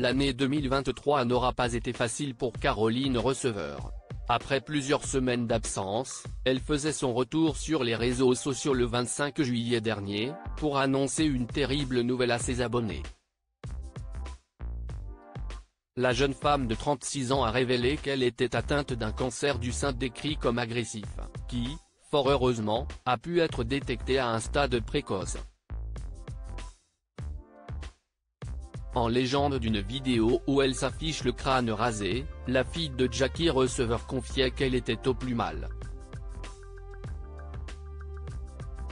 L'année 2023 n'aura pas été facile pour Caroline Receveur. Après plusieurs semaines d'absence, elle faisait son retour sur les réseaux sociaux le 25 juillet dernier, pour annoncer une terrible nouvelle à ses abonnés. La jeune femme de 36 ans a révélé qu'elle était atteinte d'un cancer du sein décrit comme agressif, qui, fort heureusement, a pu être détecté à un stade précoce. En légende d'une vidéo où elle s'affiche le crâne rasé, la fille de Jackie Receveur confiait qu'elle était au plus mal.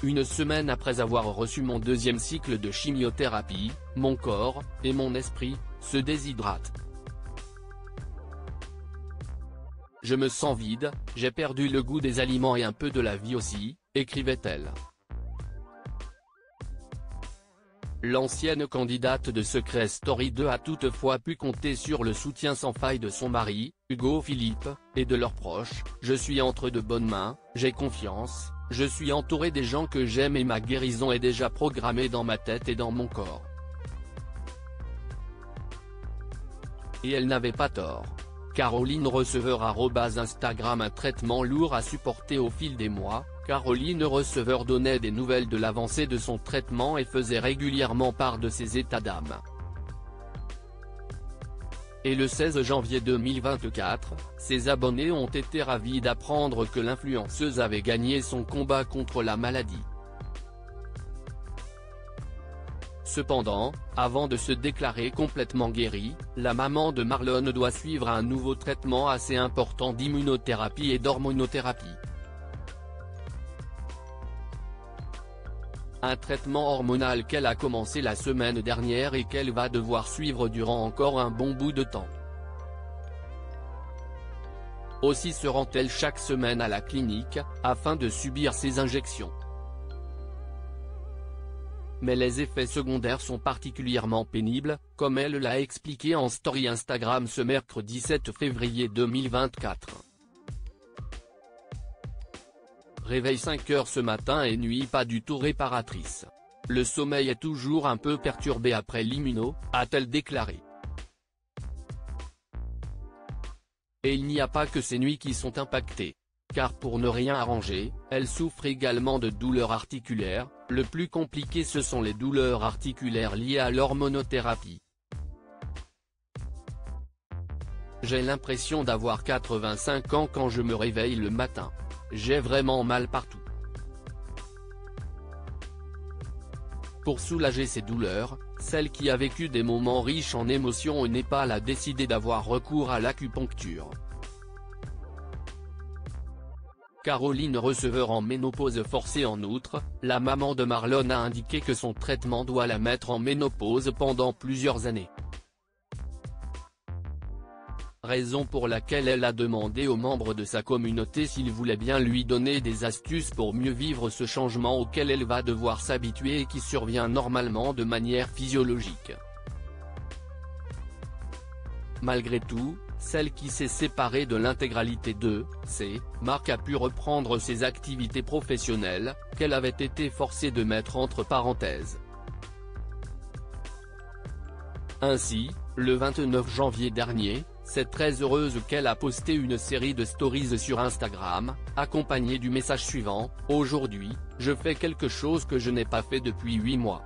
Une semaine après avoir reçu mon deuxième cycle de chimiothérapie, mon corps, et mon esprit, se déshydratent. Je me sens vide, j'ai perdu le goût des aliments et un peu de la vie aussi, écrivait-elle. L'ancienne candidate de Secret Story 2 a toutefois pu compter sur le soutien sans faille de son mari, Hugo Philippe, et de leurs proches. « Je suis entre de bonnes mains, j'ai confiance, je suis entouré des gens que j'aime et ma guérison est déjà programmée dans ma tête et dans mon corps. » Et elle n'avait pas tort. Caroline Receveur @Instagram. Un traitement lourd à supporter au fil des mois, Caroline Receveur donnait des nouvelles de l'avancée de son traitement et faisait régulièrement part de ses états d'âme. Et le 16 janvier 2024, ses abonnés ont été ravis d'apprendre que l'influenceuse avait gagné son combat contre la maladie. Cependant, avant de se déclarer complètement guérie, la maman de Marlon doit suivre un nouveau traitement assez important d'immunothérapie et d'hormonothérapie. Un traitement hormonal qu'elle a commencé la semaine dernière et qu'elle va devoir suivre durant encore un bon bout de temps. Aussi se rend-elle chaque semaine à la clinique, afin de subir ces injections. Mais les effets secondaires sont particulièrement pénibles, comme elle l'a expliqué en story Instagram ce mercredi 7 février 2024. Réveil 5 h ce matin et nuit pas du tout réparatrice. Le sommeil est toujours un peu perturbé après l'immuno, a-t-elle déclaré. Et il n'y a pas que ces nuits qui sont impactées. Car pour ne rien arranger, elle souffre également de douleurs articulaires. Le plus compliqué ce sont les douleurs articulaires liées à l'hormonothérapie. J'ai l'impression d'avoir 85 ans quand je me réveille le matin. J'ai vraiment mal partout. Pour soulager ces douleurs, celle qui a vécu des moments riches en émotions au Népal a décidé d'avoir recours à l'acupuncture. Caroline Receveur en ménopause forcée. En outre, la maman de Marlon a indiqué que son traitement doit la mettre en ménopause pendant plusieurs années. Raison pour laquelle elle a demandé aux membres de sa communauté s'ils voulaient bien lui donner des astuces pour mieux vivre ce changement auquel elle va devoir s'habituer et qui survient normalement de manière physiologique. Malgré tout, celle qui s'est séparée de l'intégralité de ses marques a pu reprendre ses activités professionnelles, qu'elle avait été forcée de mettre entre parenthèses. Ainsi, le 29 janvier dernier, c'est très heureuse qu'elle a posté une série de stories sur Instagram, accompagnée du message suivant: « Aujourd'hui, je fais quelque chose que je n'ai pas fait depuis 8 mois. »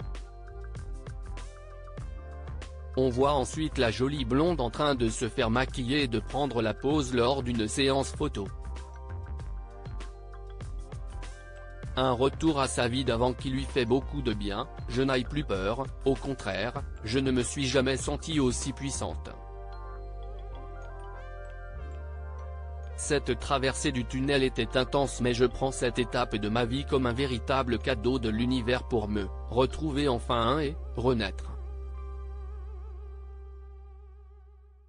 On voit ensuite la jolie blonde en train de se faire maquiller et de prendre la pose lors d'une séance photo. Un retour à sa vie d'avant qui lui fait beaucoup de bien. « Je n'ai plus peur, au contraire, je ne me suis jamais sentie aussi puissante. Cette traversée du tunnel était intense mais je prends cette étape de ma vie comme un véritable cadeau de l'univers pour me retrouver enfin et renaître. »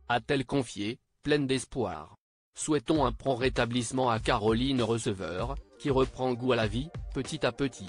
A-t-elle confié, pleine d'espoir. Souhaitons un prompt rétablissement à Caroline Receveur, qui reprend goût à la vie, petit à petit.